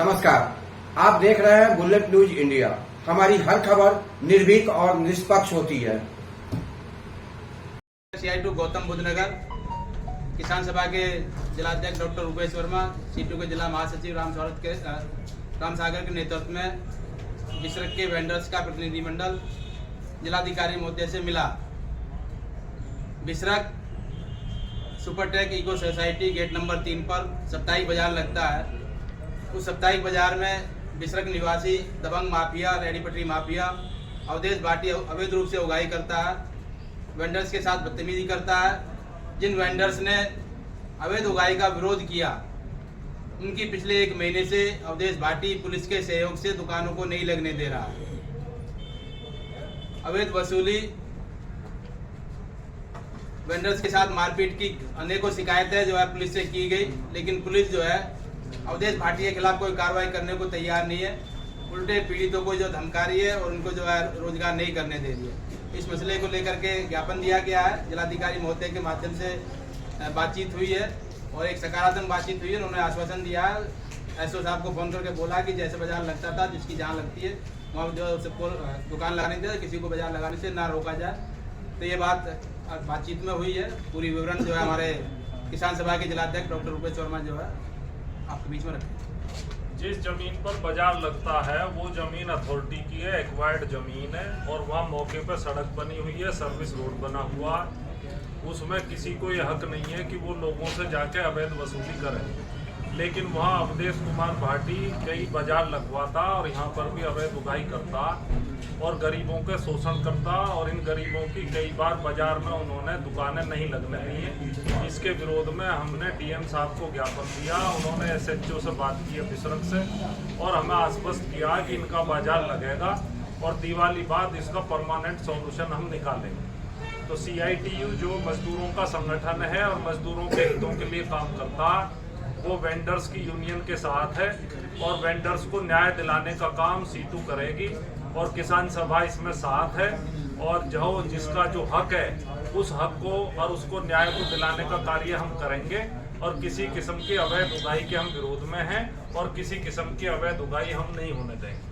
नमस्कार, आप देख रहे हैं बुलेट न्यूज इंडिया। हमारी हर खबर निर्भीक और निष्पक्ष होती है। CI2 गौतम बुद्ध नगर किसान सभा के जिलाध्यक्ष डॉक्टर रुपेश वर्मा, C2 के जिला महासचिव राम सागर के नेतृत्व में बिसरक के वेंडर्स का प्रतिनिधिमंडल जिलाधिकारी महोदय से मिला। Bisrakh Supertech eco society gate number 3 पर साप्ताहिक बाजार लगता है। उस साप्ताहिक बाजार में बिसरक निवासी दबंग माफिया, रेडी पटरी माफिया अवधेश भाटी अवैध रूप से उगाही करता है, वेंडर्स के साथ बदतमीजी करता है। जिन वेंडर्स ने अवैध उगाही का विरोध किया, उनकी पिछले 1 महीने से अवधेश भाटी पुलिस के सहयोग से दुकानों को नहीं लगने दे रहा। अवैध वसूली, वेंडर्स के साथ मारपीट की अनेकों शिकायतें जो है पुलिस से की गई, लेकिन पुलिस जो है अवधेश भाटी के खिलाफ कोई कार्रवाई करने को तैयार नहीं है। उल्टे पीड़ितों को जो धमका रही है और उनको जो है रोजगार नहीं करने दे रही है। इस मसले को लेकर के ज्ञापन दिया गया है। जिलाधिकारी महोदय के माध्यम से बातचीत हुई है और एक सकारात्मक बातचीत हुई है। उन्होंने आश्वासन दिया है, एसओ साहब को फोन करके बोला कि जैसे बाजार लगता था, जिसकी जहाँ लगती है वहाँ जो सबको दुकान लगाने दे, किसी को बाजार लगाने से ना रोका जाए। तो ये बातचीत में हुई है। पूरी विवरण जो है हमारे किसान सभा के जिलाध्यक्ष डॉक्टर रुपेश वर्मा जो है आपके बीच में रखें। जिस जमीन पर बाजार लगता है वो जमीन अथॉरिटी की है, एक्वायर्ड जमीन है और वहाँ मौके पर सड़क बनी हुई है, सर्विस रोड बना हुआ। उसमें किसी को ये हक नहीं है कि वो लोगों से जाके अवैध वसूली करे। लेकिन वहाँ अवधेश कुमार भाटी कई बाजार लगवाता और यहाँ पर भी अवैध उगाही करता और गरीबों के शोषण करता, और इन गरीबों की कई बार बाजार में उन्होंने दुकानें नहीं लगने दी। इसके विरोध में हमने डीएम साहब को ज्ञापन दिया। उन्होंने एसएचओ से बात की है बिसरक से और हमें आश्वस्त किया कि इनका बाजार लगेगा और दिवाली बाद इसका परमानेंट सॉल्यूशन हम निकालेंगे। तो CITU जो मजदूरों का संगठन है और मजदूरों के हितों के लिए काम करता, वो वेंडर्स की यूनियन के साथ है और वेंडर्स को न्याय दिलाने का काम C2 करेगी और किसान सभा इसमें साथ है। और जो जिसका जो हक है उस हक को और उसको न्याय को दिलाने का कार्य हम करेंगे। और किसी किस्म की अवैध उगाही के हम विरोध में हैं और किसी किस्म की अवैध उगाही हम नहीं होने देंगे।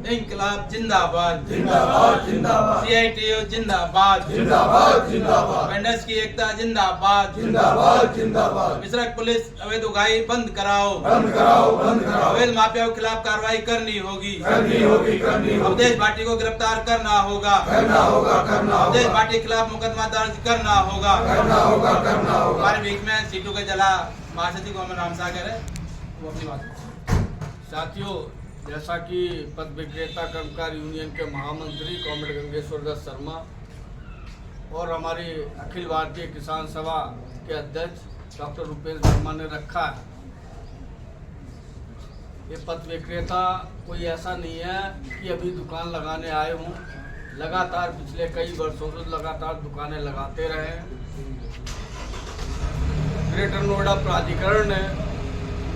इंकलाब जिंदाबाद, जिंदाबाद जिंदाबाद, CITU जिंदाबाद, जिंदाबाद जिंदाबाद, वेंडर्स की एकता जिंदाबाद, जिंदाबाद जिंदाबाद। बिसरक पुलिस अवैध उगाही बंद कराओ, बंद कराओ, बंद कराओ। अवैध माफियाओं के खिलाफ कार्रवाई करनी होगी, करनी होगी, करनी होगी। अवधेश भाटी को गिरफ्तार करना होगा, करना होगा, करना होगा। अवधेश भाटी के खिलाफ मुकदमा दर्ज करना होगा, करना होगा, करना होगा। हमारे बीच में C2 के जिला महासचिव मोहम्मद राम सागर है, वो अपनी बात। साथियों, जैसा कि पथ विक्रेता कर्मकार यूनियन के महामंत्री कॉमरेड गंगेश्वर दत्त शर्मा और हमारी अखिल भारतीय किसान सभा के अध्यक्ष डॉक्टर रुपेश वर्मा ने रखा है, ये पथ विक्रेता कोई ऐसा नहीं है कि अभी दुकान लगाने आए हों। लगातार पिछले कई वर्षों से लगातार दुकानें लगाते रहे हैं। ग्रेटर नोएडा प्राधिकरण ने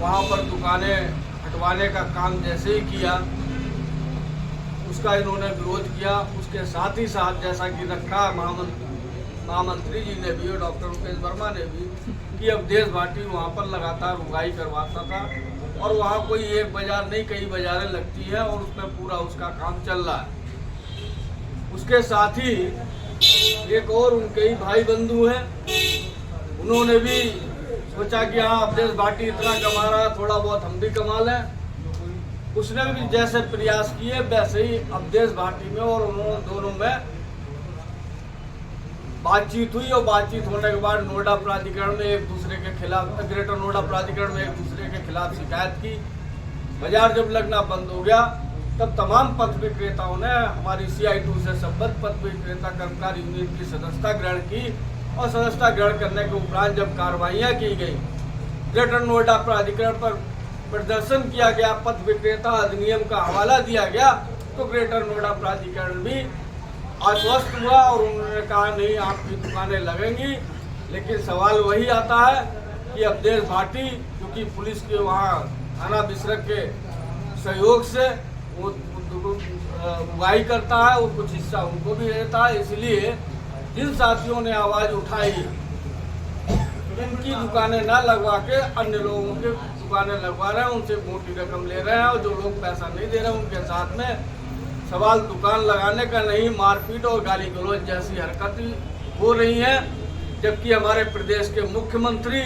वहाँ पर दुकानें हटवाने का काम जैसे ही किया, उसका इन्होंने विरोध किया। उसके साथ ही साथ जैसा कि रखा महामंत्री जी ने भी और डॉक्टर रुपेश वर्मा ने भी कि अवधेश भाटी वहाँ पर लगातार उगाही करवाता था और वहाँ कोई एक बाजार नहीं, कई बाजारें लगती है और उसमें पूरा उसका काम चल रहा है। उसके साथ ही एक और उनके ही भाई बंधु हैं, उन्होंने भी सोचा कि हाँ अवधेश भाटी इतना कमा रहा है, थोड़ा बहुत हम भी कमा लें। उसने भी जैसे प्रयास किए वैसे ही अवधेश भाटी में और उन्होंने दोनों में बातचीत हुई और बातचीत होने के बाद नोएडा प्राधिकरण में एक दूसरे के खिलाफ, ग्रेटर नोएडा प्राधिकरण में एक दूसरे के खिलाफ शिकायत की। बाजार जब लगना बंद हो गया तब तमाम पथ विक्रेताओं ने हमारी CI2 से संबद्ध पथ विक्रेता कर्मकार यूनियन की सदस्यता ग्रहण की और सदस्यता ग्रहण करने के उपरांत जब कार्रवाइयाँ की गई, ग्रेटर नोएडा प्राधिकरण पर प्रदर्शन किया गया, पथ विक्रेता अधिनियम का हवाला दिया गया, तो ग्रेटर नोएडा प्राधिकरण भी आश्वस्त हुआ और उन्होंने कहा नहीं आपकी दुकानें लगेंगी। लेकिन सवाल वही आता है कि अवधेश भाटी क्योंकि पुलिस के वहाँ थाना बिसरक के सहयोग से वो उगाही करता है, वो कुछ हिस्सा उनको भी रहता है। इसलिए जिन साथियों ने आवाज़ उठाई इनकी दुकानें ना लगवा के अन्य लोगों की दुकानें लगवा रहे हैं, उनसे मोटी रकम ले रहे हैं और जो लोग पैसा नहीं दे रहे हैं उनके साथ में सवाल दुकान लगाने का नहीं, मारपीट और गाली गलौज जैसी हरकतें हो रही हैं। जबकि हमारे प्रदेश के मुख्यमंत्री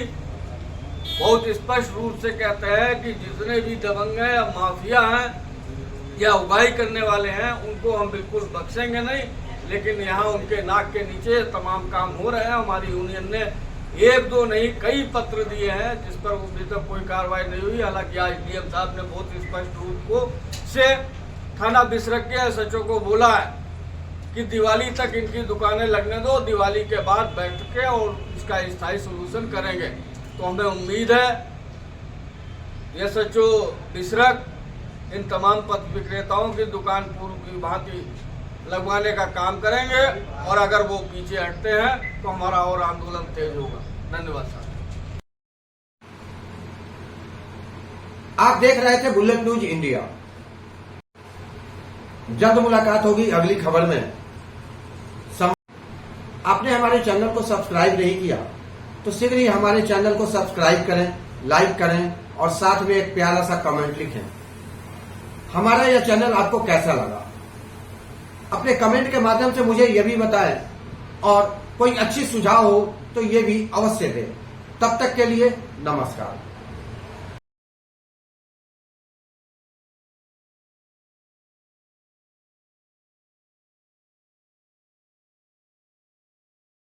बहुत स्पष्ट रूप से कहते हैं कि जितने भी दबंग हैं या माफिया हैं या उगाही करने वाले हैं उनको हम बिल्कुल बख्शेंगे नहीं। लेकिन यहाँ उनके नाक के नीचे तमाम काम हो रहे हैं। हमारी यूनियन ने एक दो नहीं कई पत्र दिए हैं जिस पर अभी तक कोई कार्रवाई नहीं हुई। हालांकि आज डीएम साहब ने बहुत स्पष्ट रूप से थाना बिसरख के एसएचओ को बोला है कि दिवाली तक इनकी दुकानें लगने दो, दिवाली के बाद बैठ के और इसका स्थायी सोल्यूशन करेंगे। तो हमें उम्मीद है एसएचओ बिसरख इन तमाम पथ विक्रेताओं की दुकान पूर्व की भांति लगवाने का काम करेंगे और अगर वो पीछे हटते हैं तो हमारा और आंदोलन तेज होगा। धन्यवाद साहब। आप देख रहे थे बुलेट न्यूज इंडिया। जल्द मुलाकात होगी अगली खबर में। आपने हमारे चैनल को सब्सक्राइब नहीं किया तो शीघ्र ही हमारे चैनल को सब्सक्राइब करें, लाइक करें और साथ में एक प्यारा सा कमेंट लिखें। हमारा यह चैनल आपको कैसा लगा अपने कमेंट के माध्यम से मुझे यह भी बताएं और कोई अच्छी सुझाव हो तो ये भी अवश्य दें। तब तक के लिए नमस्कार।